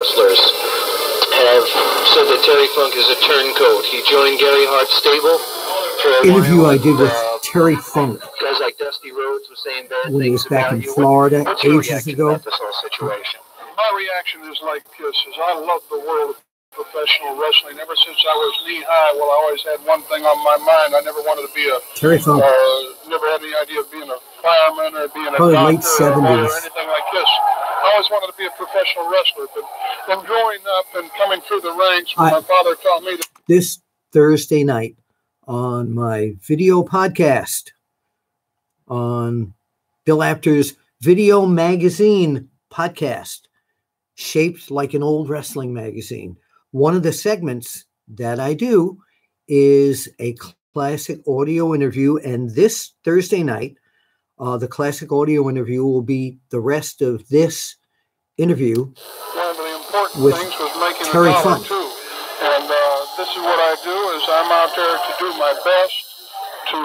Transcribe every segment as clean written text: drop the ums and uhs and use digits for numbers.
wrestlers have said that Terry Funk is a turncoat. He joined Gary Hart's stable for a interview while I did with Terry Funk. Guys like Dusty Rhodes was saying bad when he things was back about in you. Florida What's your ages reaction ago. about this whole situation? My reaction is like this: I love the world of professional wrestling. Ever since I was knee-high, well, I always had one thing on my mind. I never wanted to be a Terry Funk. Never had any idea of being a fireman or being a Probably late doctor or 70s. anything like this. I always wanted to be a professional wrestler. But then growing up and coming through the ranks, my father taught me that this Thursday night on my video podcast on Bill Apter's Video Magazine podcast, shaped like an old wrestling magazine. One of the segments that I do is a classic audio interview, and this Thursday night, the classic audio interview will be the rest of this interview one of the important with things was making Terry a dollar Funk. too. And this is what I do: is I'm out there to do my best to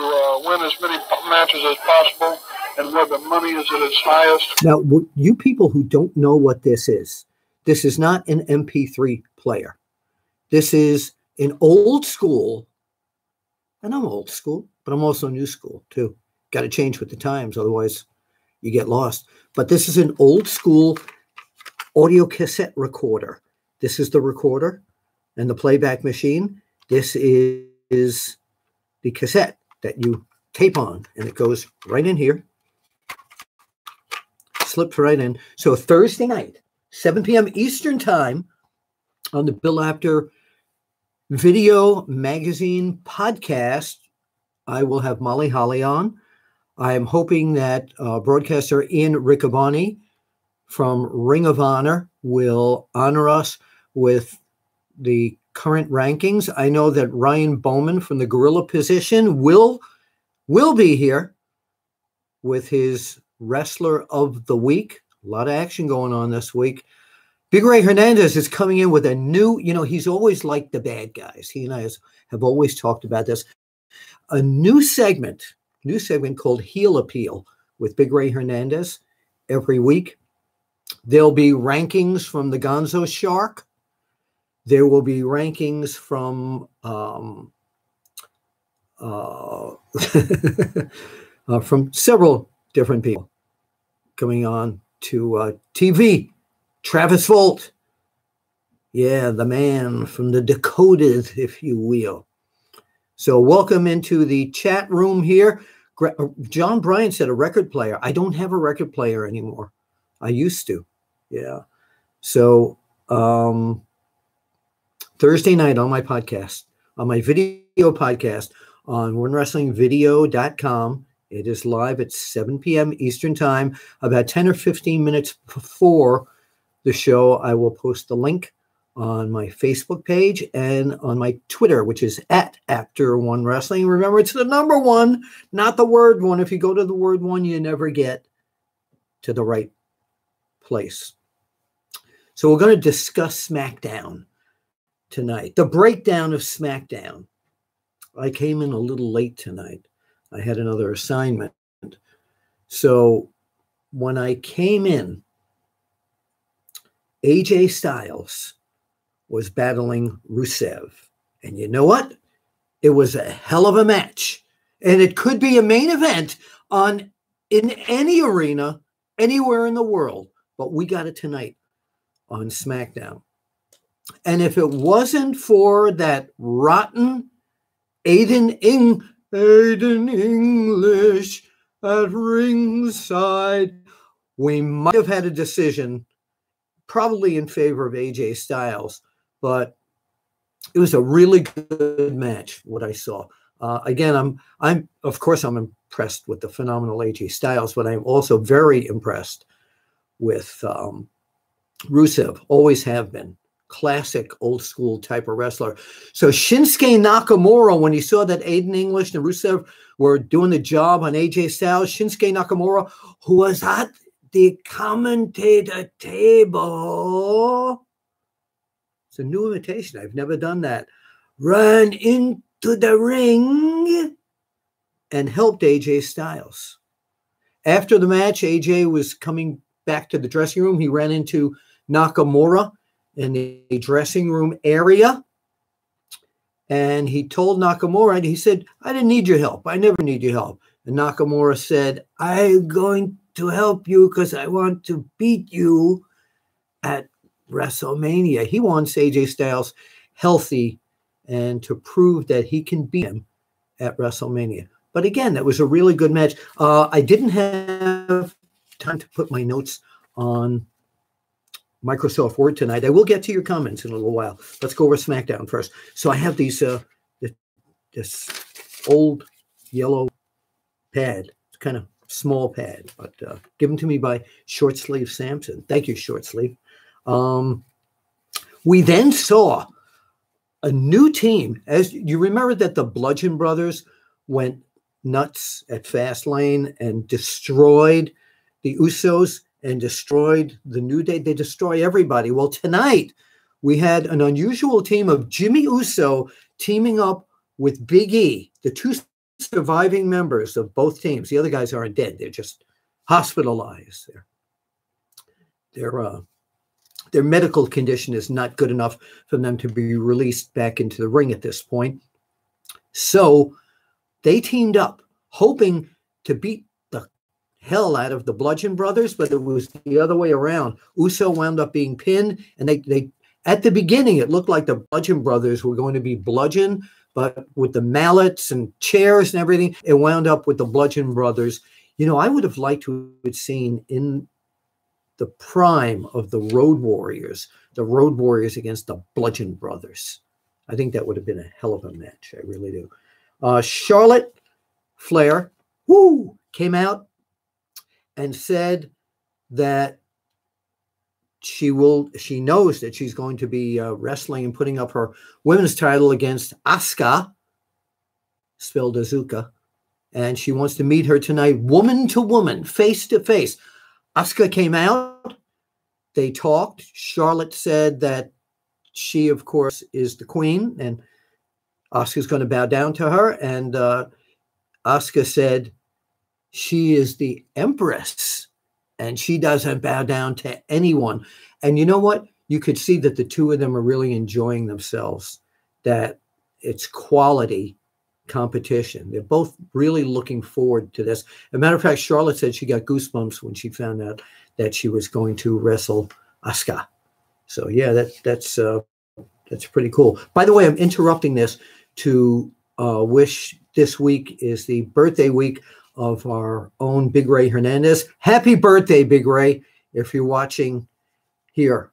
win as many matches as possible, and where the money is at its highest. Now, you people who don't know what this is not an MP3 player. This is an old school, and I'm old school, but I'm also new school too. Got to change with the times, otherwise you get lost. But this is an old school audio cassette recorder. This is the recorder and the playback machine. This is the cassette that you tape on, and it goes right in here. Slips right in. So Thursday night, 7 p.m. Eastern time on the Bill Apter Video Magazine podcast, I will have Molly Holly on. I am hoping that broadcaster Ian Riccaboni from Ring of Honor will honor us with the current rankings. I know that Ryan Bowman from the Gorilla Position will be here with his Wrestler of the Week. A lot of action going on this week. Big Ray Hernandez is coming in with a new, he's always liked the bad guys. He and I have always talked about this. A new segment called Heel Appeal with Big Ray Hernandez every week. There'll be rankings from the Gonzo Shark. There will be rankings from from several different people coming on to TV. Travis Volt. Yeah, the man from the Dakotas, if you will. So welcome into the chat room here. John Bryan said a record player. I don't have a record player anymore. I used to. Yeah. So Thursday night on my podcast, on my video podcast on OneWrestlingVideo.com. It is live at 7 p.m. Eastern time. About 10 or 15 minutes before the show, I will post the link on my Facebook page and on my Twitter, which is at Apter1Wrestling. Remember, it's the number one, not the word one. If you go to the word one, you never get to the right place. So we're going to discuss Smackdown tonight, the breakdown of Smackdown. I came in a little late tonight. I had another assignment. So when I came in, AJ Styles was battling Rusev. And you know what? It was a hell of a match. And it could be a main event in any arena, anywhere in the world. But we got it tonight on SmackDown. And if it wasn't for that rotten Aiden English at ringside, we might have had a decision probably in favor of AJ Styles, but it was a really good match, what I saw. Again, I'm of course I'm impressed with the phenomenal AJ Styles, but I'm also very impressed with Rusev. Always have been. Classic old school type of wrestler. So Shinsuke Nakamura, when he saw that Aiden English and Rusev were doing the job on AJ Styles, Shinsuke Nakamura, who was at the commentator table, it's a new imitation. I've never done that. Ran into the ring and helped AJ Styles. After the match, AJ was coming back to the dressing room. He ran into Nakamura in the dressing room area. And he told Nakamura, and he said, I didn't need your help. I never need your help. And Nakamura said, I'm going to help you because I want to beat you at WrestleMania. He wants AJ Styles healthy and to prove that he can beat him at WrestleMania. But again, that was a really good match. I didn't have time to put my notes on Microsoft Word tonight. I will get to your comments in a little while. Let's go over SmackDown first. So I have these this old yellow pad. It's kind of small pad, but given to me by Short Sleeve Samson. Thank you, Short Sleeve. We then saw a new team. As you remember that the Bludgeon Brothers went nuts at Fastlane and destroyed the Usos and destroyed the New Day. They destroy everybody. Well, tonight we had an unusual team of Jimmy Uso teaming up with Big E, the two surviving members of both teams. The other guys aren't dead. They're just hospitalized. Their medical condition is not good enough for them to be released back into the ring at this point. So they teamed up, hoping to beat the hell out of the Bludgeon Brothers, but it was the other way around. Uso wound up being pinned, and they at the beginning, it looked like the Bludgeon Brothers were going to be bludgeoned, but with the mallets and chairs and everything, it wound up with the Bludgeon Brothers. You know, I would have liked to have seen in the prime of the Road Warriors against the Bludgeon Brothers. I think that would have been a hell of a match. I really do. Charlotte Flair, came out and said that she knows that she's going to be wrestling and putting up her women's title against Asuka, spelled Azuka, and she wants to meet her tonight, woman to woman, face to face. Asuka came out. They talked. Charlotte said that she, of course, is the queen, and Asuka's going to bow down to her. And Asuka said she is the empress, and she doesn't bow down to anyone. And you know what? You could see that the two of them are really enjoying themselves, that it's quality competition. They're both really looking forward to this. As a matter of fact, Charlotte said she got goosebumps when she found out that she was going to wrestle Asuka. So yeah, that's pretty cool. By the way, I'm interrupting this to wish this week is the birthday week of our own Big Ray Hernandez. Happy birthday, Big Ray. If you're watching here,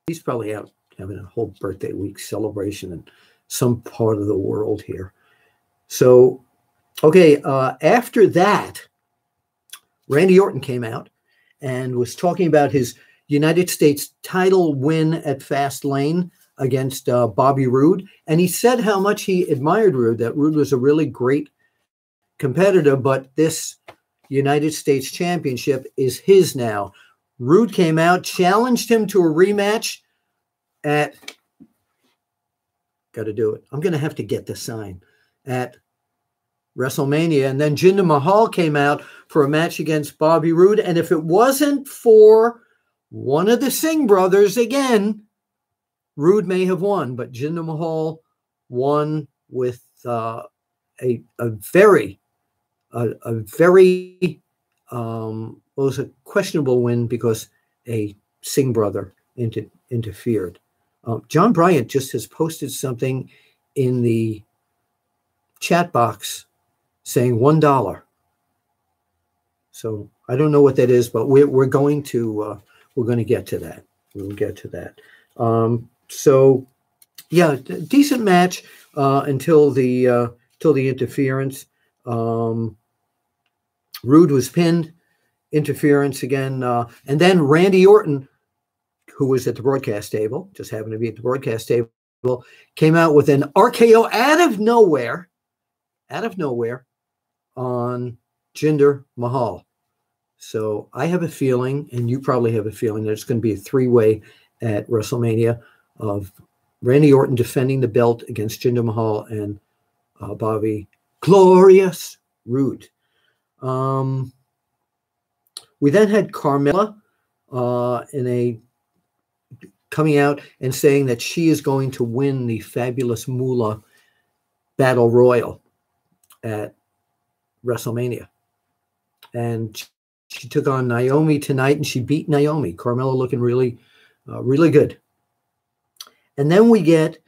he's probably out having a whole birthday week celebration in some part of the world here. So, okay, after that, Randy Orton came out and was talking about his United States title win at Fastlane against Bobby Roode. And he said how much he admired Roode, that Roode was a really great competitor, but this United States Championship is his now. Roode came out, challenged him to a rematch at, got to do it, I'm going to have to get the sign, at WrestleMania. And then Jinder Mahal came out for a match against Bobby Roode. And if it wasn't for one of the Singh brothers, again, Roode may have won, but Jinder Mahal won with a very was a questionable win because a Singh brother interfered. John Bryant just has posted something in the chat box saying $1. So I don't know what that is, but we're going to get to that. We'll get to that. So yeah, decent match until the interference. Roode was pinned, interference again, and then Randy Orton, who was at the broadcast table, just happened to be at the broadcast table, came out with an RKO out of nowhere on Jinder Mahal. So I have a feeling, and you probably have a feeling, that it's going to be a three-way at WrestleMania of Randy Orton defending the belt against Jinder Mahal and Bobby Glorious Roode. We then had Carmella in a coming out and saying that she is going to win the Fabulous Moolah Battle Royal at WrestleMania. And she took on Naomi tonight, and she beat Naomi. Carmella looking really, really good. And then we get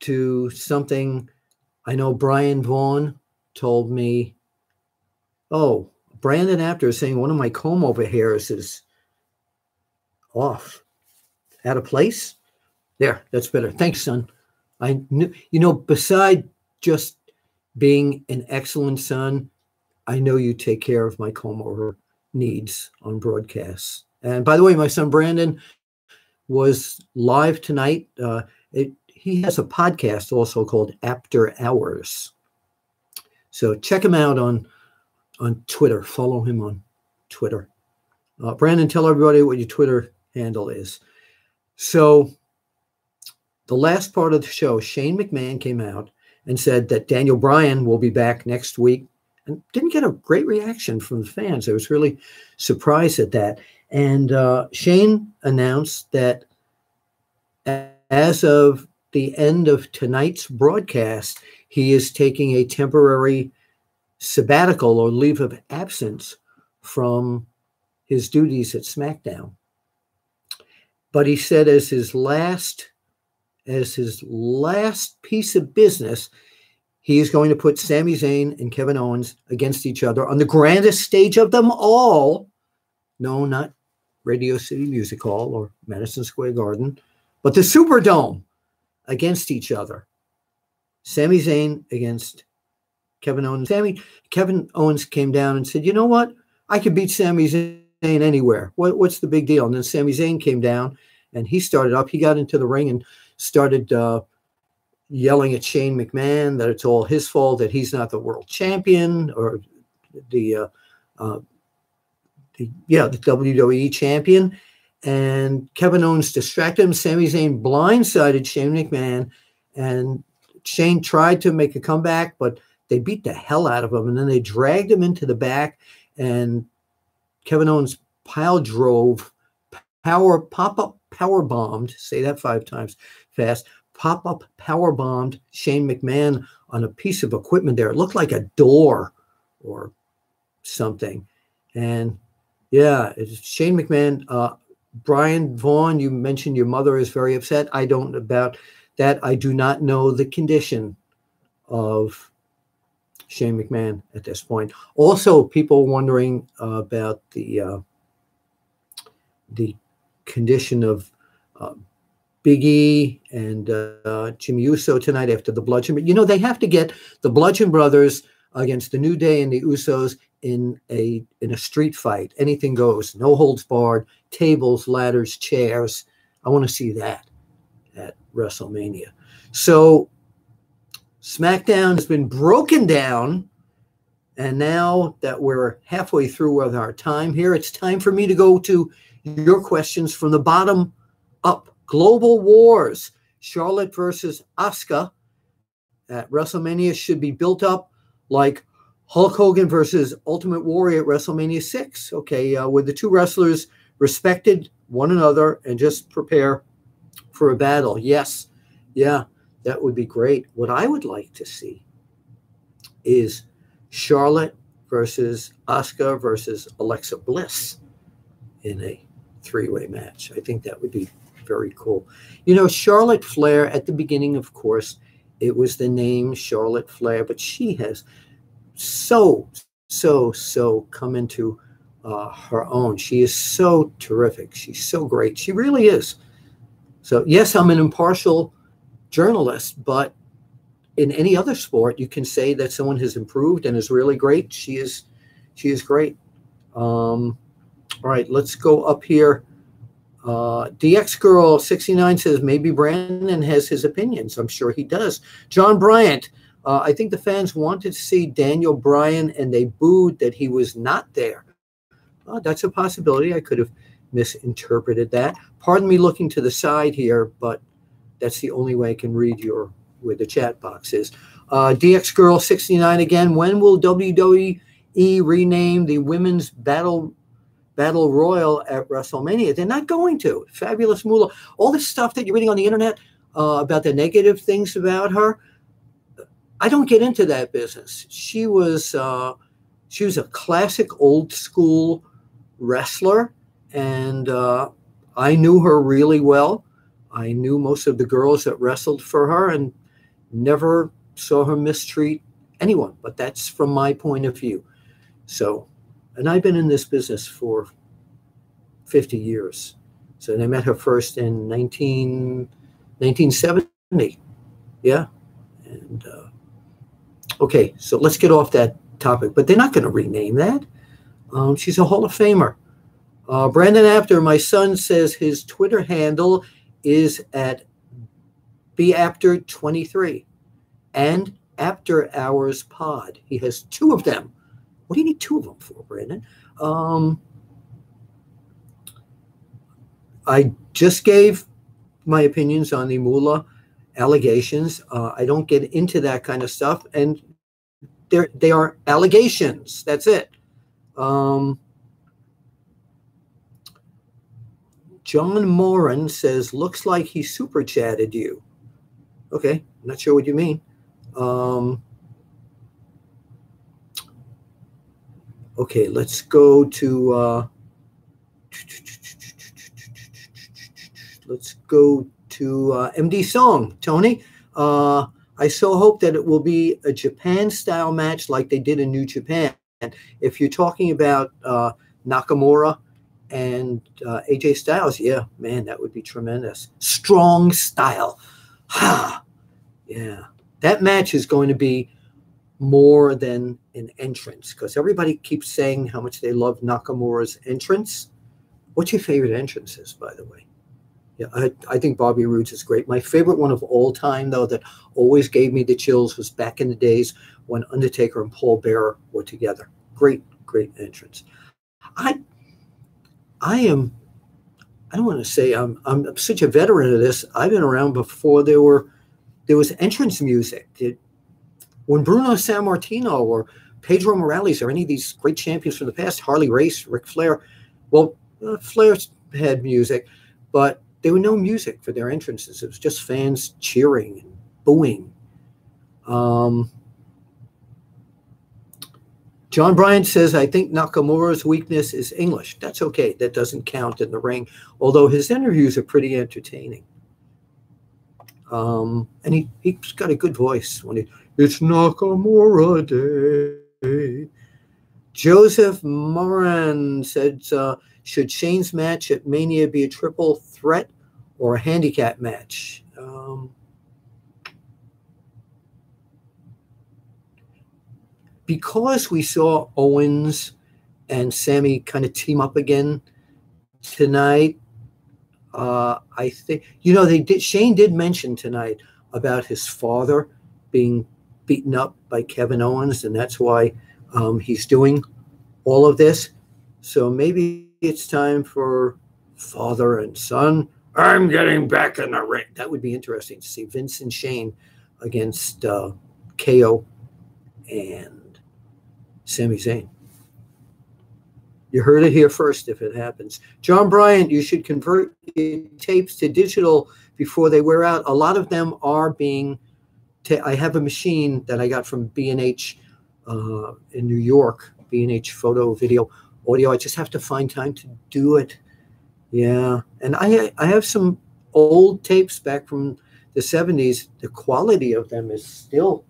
to something I know Brian Vaughn told me. Oh, Brandon Apter is saying one of my comb-over hairs is off. Out of place? There, that's better. Thanks, son. I knew, beside just being an excellent son, I know you take care of my comb-over needs on broadcasts. And by the way, my son Brandon was live tonight. He has a podcast also called Apter'S. So check him out on Twitter. Follow him on Twitter. Brandon, tell everybody what your Twitter handle is. So the last part of the show, Shane McMahon came out and said that Daniel Bryan will be back next week, and didn't get a great reaction from the fans. I was really surprised at that. And Shane announced that as of the end of tonight's broadcast, he is taking a temporary sabbatical or leave of absence from his duties at Smackdown. But he said as his last piece of business, he is going to put Sami Zayn and Kevin Owens against each other on the grandest stage of them all. No, not Radio City Music Hall or Madison Square Garden, but the Superdome against each other. Sami Zayn against Kevin Owens. Kevin Owens came down and said, you know what? I could beat Sami Zayn anywhere. What's the big deal? And then Sami Zayn came down and he started up. He got into the ring and started yelling at Shane McMahon that it's all his fault, that he's not the world champion or the WWE champion. And Kevin Owens distracted him. Sami Zayn blindsided Shane McMahon, and Shane tried to make a comeback, but they beat the hell out of him. And then they dragged him into the back, and Kevin Owens pile drove, pop-up power bombed, say that 5 times fast, pop-up power bombed Shane McMahon on a piece of equipment there. It looked like a door or something. And yeah, it's Shane McMahon. Brian Vaughn, you mentioned your mother is very upset. I don't about that. I do not know the condition of Shane McMahon at this point. Also, people wondering about the condition of Big E and Jimmy Uso tonight after the Bludgeon. You know, they have to get the Bludgeon Brothers against the New Day and the Usos in a street fight. Anything goes. No holds barred. Tables, ladders, chairs. I want to see that at WrestleMania. So SmackDown has been broken down, and now that we're halfway through with our time here, it's time for me to go to your questions from the bottom up. Global Wars. Charlotte versus Asuka at WrestleMania should be built up like Hulk Hogan versus Ultimate Warrior at WrestleMania 6. Okay, with the two wrestlers respected one another and just prepare for a battle. Yes, yeah, that would be great. What I would like to see is Charlotte versus Asuka versus Alexa Bliss in a 3-way match. I think that would be very cool. You know, Charlotte Flair, at the beginning, of course, it was the name Charlotte Flair, but she has so come into her own. She is so terrific. She's so great. She really is. So yes, I'm an impartial journalist, but in any other sport, you can say that someone has improved and is really great. She is great. All right, let's go up here. DX Girl 69 says maybe Brandon has his opinions. I'm sure he does. John Bryant, I think the fans wanted to see Daniel Bryan and they booed that he was not there. That's a possibility. I could have misinterpreted that. Pardon me looking to the side here, but that's the only way I can read where the chat box is. DX Girl 69 again. When will WWE rename the women's battle Battle Royal at WrestleMania. They're not going to. Fabulous Moolah. All the stuff that you're reading on the internet about the negative things about her, I don't get into that business. She was a classic old school wrestler, and I knew her really well. I knew most of the girls that wrestled for her and never saw her mistreat anyone, but that's from my point of view. So, and I've been in this business for 50 years. So I met her first in 1970. Yeah. And okay, so let's get off that topic, but they're not going to rename that. She's a Hall of Famer. Brandon Apter, my son, says his Twitter handle is at BApter23 and After Hours Pod. He has two of them. What do you need two of them for, Brandon? I just gave my opinions on the Moolah allegations. I don't get into that kind of stuff, and they are allegations. That's it. John Moran says, looks like he super chatted you. Okay, I'm not sure what you mean. Okay, let's go to MD Song. Tony, I so hope that it will be a Japan-style match like they did in New Japan. If you're talking about Nakamura and AJ Styles, yeah, man, that would be tremendous. Strong style. Ha! Yeah. That match is going to be more than an entrance, because everybody keeps saying how much they love Nakamura's entrance. What's your favorite entrances, by the way? Yeah, I think Bobby Roode's is great. My favorite one of all time, though, that always gave me the chills was back in the days when Undertaker and Paul Bearer were together. Great, great entrance. I don't want to say I'm such a veteran of this. I've been around before there was entrance music. When Bruno Sammartino or Pedro Morales or any of these great champions from the past, Harley Race, Ric Flair, well, Flair had music, but there were no music for their entrances. It was just fans cheering and booing. John Bryant says, I think Nakamura's weakness is English. That's okay. That doesn't count in the ring, although his interviews are pretty entertaining. And he's got a good voice when it's Nakamura Day. Joseph Moran said, should Shane's match at Mania be a triple threat or a handicap match? Because we saw Owens and Sammy kind of team up again tonight, I think, Shane did mention tonight about his father being beaten up by Kevin Owens, and that's why he's doing all of this. So maybe it's time for father and son. I'm getting back in the ring. That would be interesting to see Vince and Shane against KO and Sami Zayn. You heard it here first if it happens. John Bryant, you should convert your tapes to digital before they wear out. A lot of them are being I have a machine that I got from B&H in New York, B&H Photo, Video, Audio. I just have to find time to do it. Yeah. And I have some old tapes back from the 70s. The quality of them is still,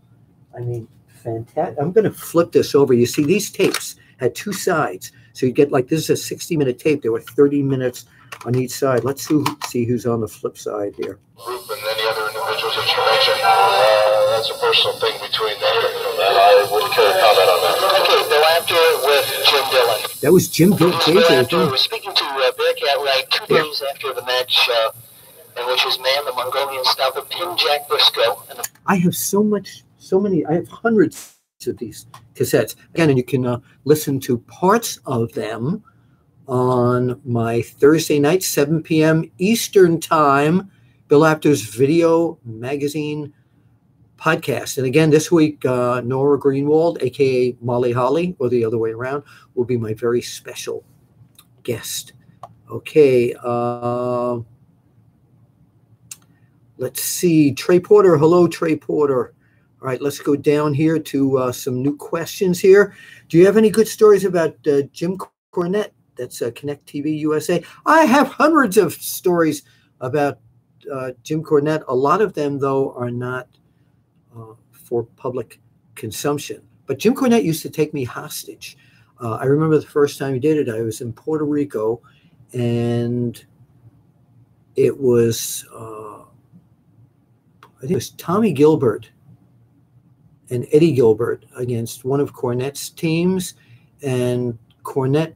fantastic. I'm going to flip this over. You see, these tapes had two sides. So you get this is a 60-minute tape. There were 30 minutes on each side. Let's see who's on the flip side here. Group and any other individuals that you mentioned. That's a personal thing between them. I wouldn't care to comment on that. Okay, Bill Apter with Jim Dillon. That was Jim Dillon. Bill Apter was speaking to Bearcat Wright 2 days after the match in which his man, the Mongolian Stomper, pinned Jack Briscoe. I have I have hundreds of these cassettes. Again, and you can listen to parts of them on my Thursday night, 7 p.m. Eastern Time, Bill Apter's Video Magazine podcast. And again, this week, Nora Greenwald, a.k.a. Molly Holly, or the other way around, will be my very special guest. Okay. Let's see. Trey Porter. Hello, Trey Porter. All right, let's go down here to some new questions here. Do you have any good stories about Jim Cornette? That's Connect TV USA. I have hundreds of stories about Jim Cornette. A lot of them, though, are not for public consumption. But Jim Cornette used to take me hostage. I remember the first time he did it, I was in Puerto Rico, and it was, I think it was Tommy Gilbert and Eddie Gilbert against one of Cornette's teams. And Cornette,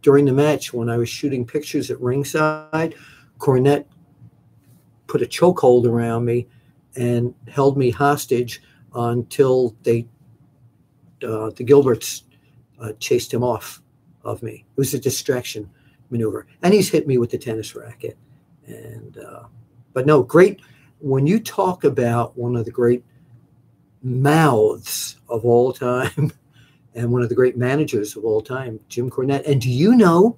during the match, when I was shooting pictures at ringside, Cornette put a chokehold around me and held me hostage until the Gilberts chased him off of me. It was a distraction maneuver. And he's hit me with the tennis racket. And but no, great. When you talk about one of the great mouths of all time and one of the great managers of all time, Jim Cornette. And do you know,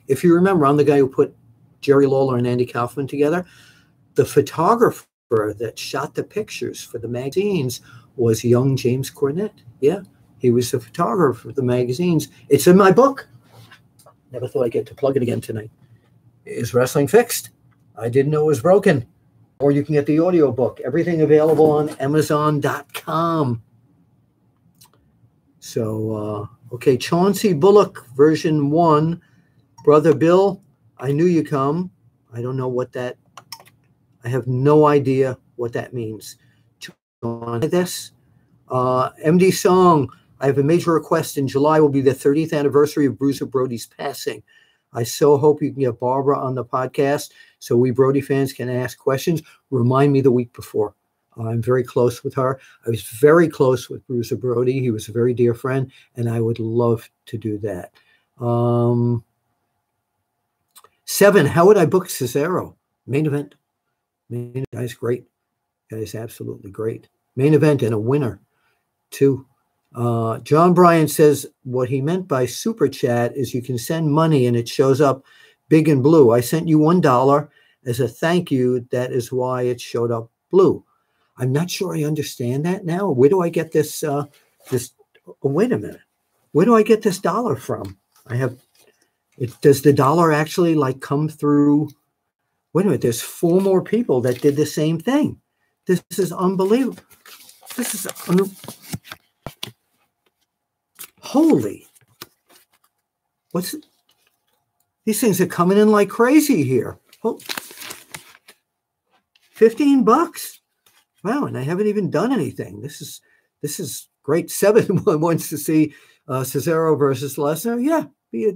if you remember, I'm the guy who put Jerry Lawler and Andy Kaufman together. The photographer that shot the pictures for the magazines was young James Cornette. Yeah, he was the photographer for the magazines. It's in my book. Never thought I'd get to plug it again tonight. Is Wrestling Fixed? I didn't know it was broken. Or you can get the audio book. Everything available on Amazon.com. So, okay, Chauncey Bullock, version 1. Brother Bill, I knew you come. I don't know what that, I have no idea what that means. This, MD Song, I have a major request. In July will be the 30th anniversary of Bruiser Brody's passing. I so hope you can get Barbara on the podcast so we Brody fans can ask questions. Remind me the week before. I'm very close with her. I was very close with Bruiser Brody. He was a very dear friend, and I would love to do that. 7, how would I book Cesaro? Main event. Guy's great. Guy's absolutely great. Main event and a winner, too. John Bryan says what he meant by super chat is you can send money and it shows up big and blue. I sent you $1 as a thank you. That is why it showed up blue. I'm not sure I understand that now. Where do I get this? Oh, wait a minute. Where do I get this dollar from? I have it. Does the dollar actually like come through? Wait a minute. There's 4 more people that did the same thing. This is unbelievable. This is holy. What's it? These things are coming in like crazy here. Oh, $15. Wow, and I haven't even done anything. This is great. 7 wants to see Cesaro versus Lesnar. Yeah, be a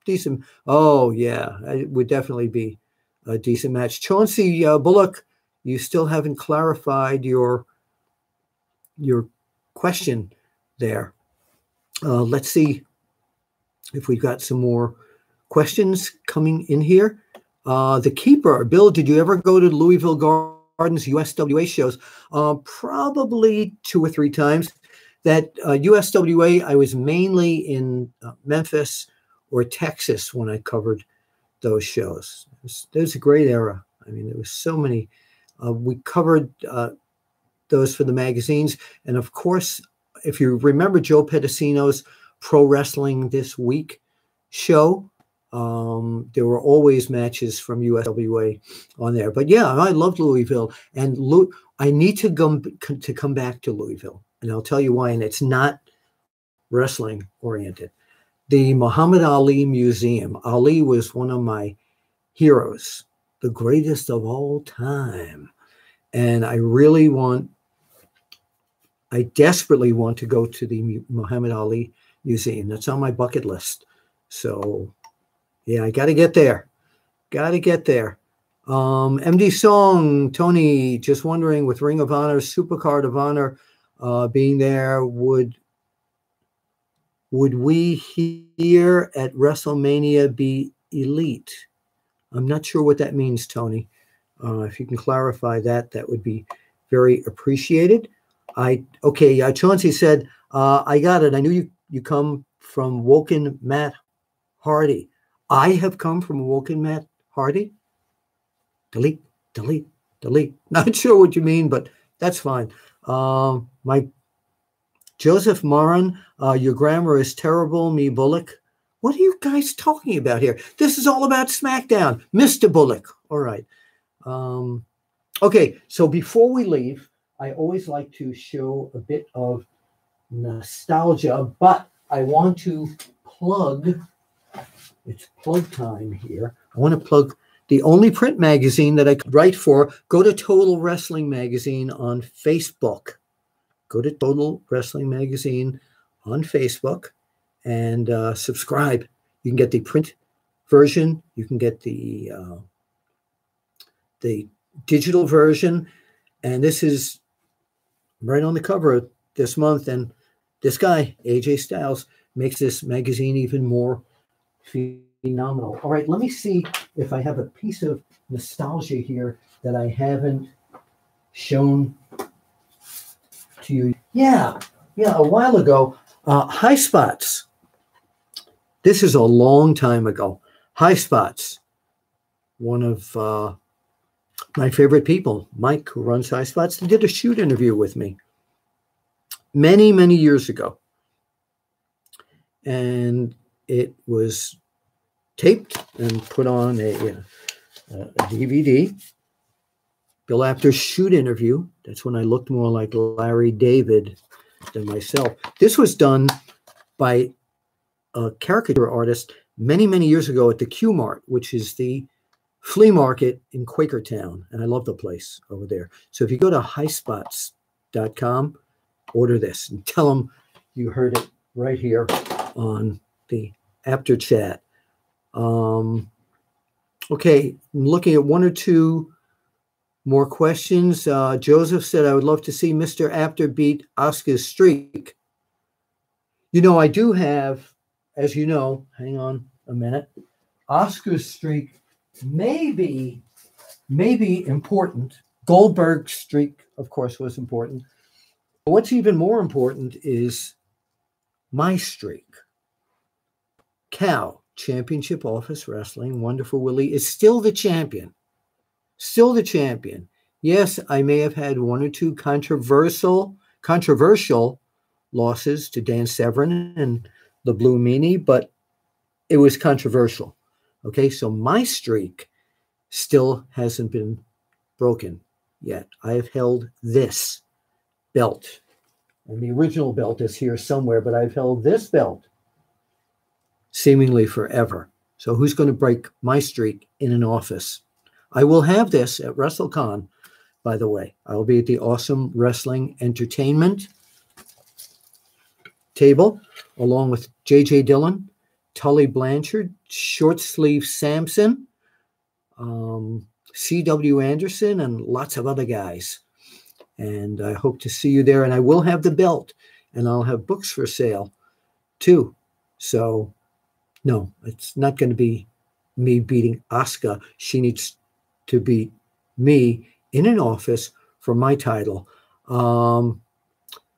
decent. Oh yeah, it would definitely be a decent match. Chauncey Bullock, you still haven't clarified your question there. Let's see if we've got some more questions coming in here. The Keeper, Bill, did you ever go to Louisville Gardens USWA shows? Probably 2 or 3 times. That USWA, I was mainly in Memphis or Texas when I covered those shows. It was a great era. I mean, there was so many. We covered those for the magazines. And of course, if you remember Joe Pedicino's Pro Wrestling This Week show, there were always matches from USWA on there. But yeah, I loved Louisville. And I need to come back to Louisville. And I'll tell you why. And it's not wrestling oriented. The Muhammad Ali Museum. Ali was one of my heroes, the greatest of all time. And I desperately want to go to the Muhammad Ali Museum. That's on my bucket list. So, yeah, I got to get there. MD Song, Tony, just wondering, with Ring of Honor, Supercard of Honor being there, would we here at WrestleMania be elite? I'm not sure what that means, Tony. If you can clarify that, that would be very appreciated. Chauncey said, I got it. I knew you come from Woken Matt Hardy. I have come from Woken Matt Hardy. Delete, delete, delete. Not sure what you mean, but that's fine. My Joseph Moran, your grammar is terrible, me Bullock. What are you guys talking about here? This is all about SmackDown. Mr. Bullock. All right. Okay, so before we leave, I always like to show a bit of nostalgia, but I want to plug, it's plug time here. I want to plug the only print magazine that I could write for. Go to Total Wrestling Magazine on Facebook. Go to Total Wrestling Magazine on Facebook and subscribe. You can get the print version. You can get the digital version. And this is right on the cover this month. And this guy, AJ Styles, makes this magazine even more phenomenal. All right, let me see if I have a piece of nostalgia here that I haven't shown to you. Yeah, a while ago. High Spots. This is a long time ago. High Spots. One of my favorite people, Mike, who runs High Spots, they did a shoot interview with me many, many years ago. And it was taped and put on a DVD. Bill Apter's shoot interview. That's when I looked more like Larry David than myself. This was done by a caricature artist many, many years ago at the Q Mart, which is the flea market in Quakertown. And I love the place over there. So if you go to highspots.com, order this and tell them you heard it right here on the Apter chat. Okay, I'm looking at one or two more questions. Joseph said, I would love to see Mr. Apter beat Asuka's streak. You know, I do have, as you know, hang on a minute, Asuka's streak may be important. Goldberg's streak, of course, was important. But what's even more important is my streak. Cal, Championship Office Wrestling, Wonderful Willie, is still the champion. Still the champion. Yes, I may have had one or two controversial losses to Dan Severn and the Blue Meanie, but it was controversial. Okay, so my streak still hasn't been broken yet. I have held this belt. And the original belt is here somewhere, but I've held this belt seemingly forever. So who's going to break my streak in an office? I will have this at WrestleCon, by the way. I will be at the Awesome Wrestling Entertainment table, along with J.J. Dillon, Tully Blanchard, Short Sleeve Sampson, C.W. Anderson, and lots of other guys. And I hope to see you there. And I will have the belt, and I'll have books for sale, too. So, no, it's not going to be me beating Asuka. She needs to beat me in an office for my title. Backhandle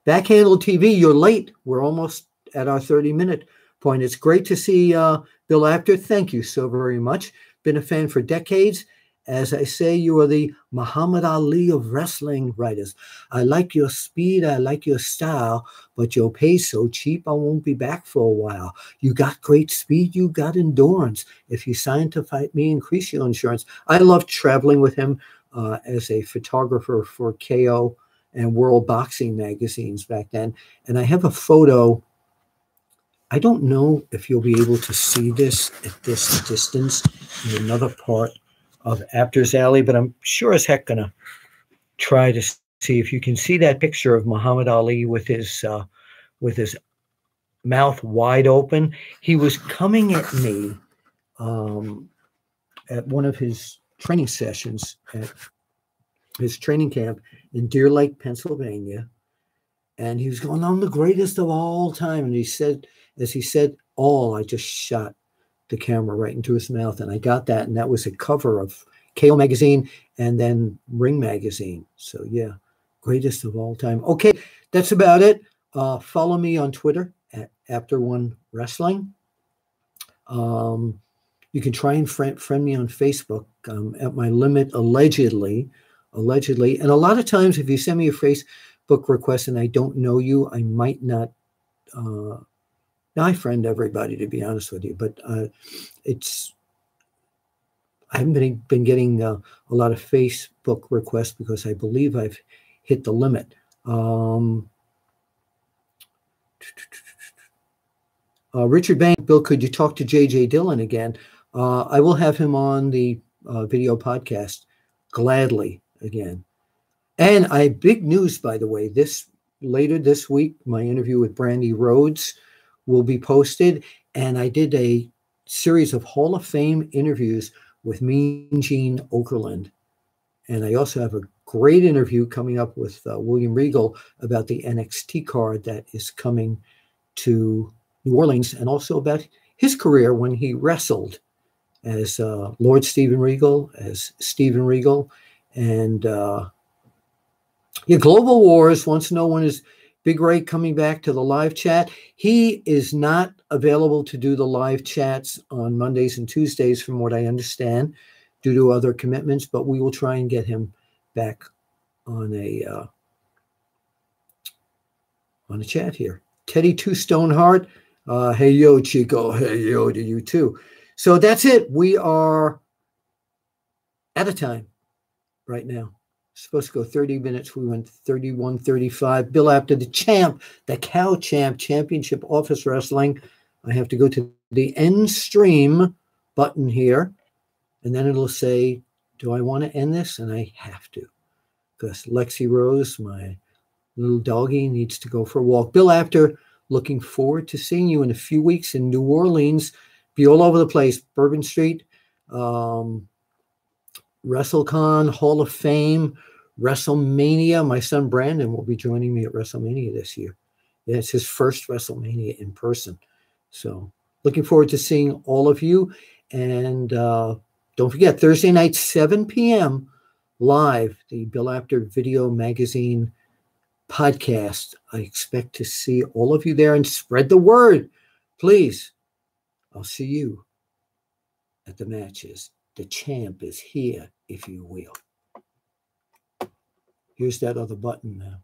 TV, you're late. We're almost at our 30-minute point. It's great to see Bill Apter. Thank you so very much. Been a fan for decades. As I say, you are the Muhammad Ali of wrestling writers. I like your speed, I like your style, but your pay's so cheap, I won't be back for a while. You got great speed, you got endurance. If you sign to fight me, increase your insurance. I loved traveling with him as a photographer for KO and World Boxing magazines back then. And I have a photo. I don't know if you'll be able to see this at this distance in another part of Apter's Alley, but I'm sure as heck gonna try to see if you can see that picture of Muhammad Ali with his mouth wide open. He was coming at me at one of his training sessions at his training camp in Deer Lake, Pennsylvania, and he was going, "I'm the greatest of all time." And he said, as he said, "all," I just shot the camera right into his mouth, and I got that, and that was a cover of KO magazine and then Ring magazine. So yeah, greatest of all time. Okay, that's about it. Follow me on Twitter at Apter1Wrestling. You can try and friend me on Facebook at my limit, allegedly. And a lot of times, if you send me a Facebook request and I don't know you, I might not. I friend everybody, to be honest with you, but I haven't been getting a lot of Facebook requests because I believe I've hit the limit. Richard Bank, Bill, could you talk to J.J. Dillon again? I will have him on the video podcast gladly again. And I have big news, by the way. Later this week, my interview with Brandy Rhodes will be posted. And I did a series of Hall of Fame interviews with Mean Gene Okerlund. And I also have a great interview coming up with William Regal about the NXT card that is coming to New Orleans, and also about his career when he wrestled as Lord Steven Regal, as Steven Regal. And Global Wars wants to know when is Big Ray coming back to the live chat. He is not available to do the live chats on Mondays and Tuesdays, from what I understand, due to other commitments, but we will try and get him back on a chat here. Teddy Two Stoneheart, hey yo Chico, hey yo to you too. So that's it. We are out of time right now. Supposed to go 30 minutes. We went 31, 35. Bill Apter, the champ, the Cow Champ, Championship Office Wrestling. I have to go to the end stream button here, and then it'll say, do I want to end this? And I have to, because Lexi Rose, my little doggy, needs to go for a walk. Bill Apter, looking forward to seeing you in a few weeks in New Orleans. Be all over the place. Bourbon Street, WrestleCon, Hall of Fame, WrestleMania. My son Brandon will be joining me at WrestleMania this year. Yeah, it's his first WrestleMania in person. So looking forward to seeing all of you. And don't forget, Thursday night, 7 p.m. live, the Bill Apter Video Magazine podcast. I expect to see all of you there, and spread the word, please. I'll see you at the matches. The champ is here, if you will. Here's that other button now.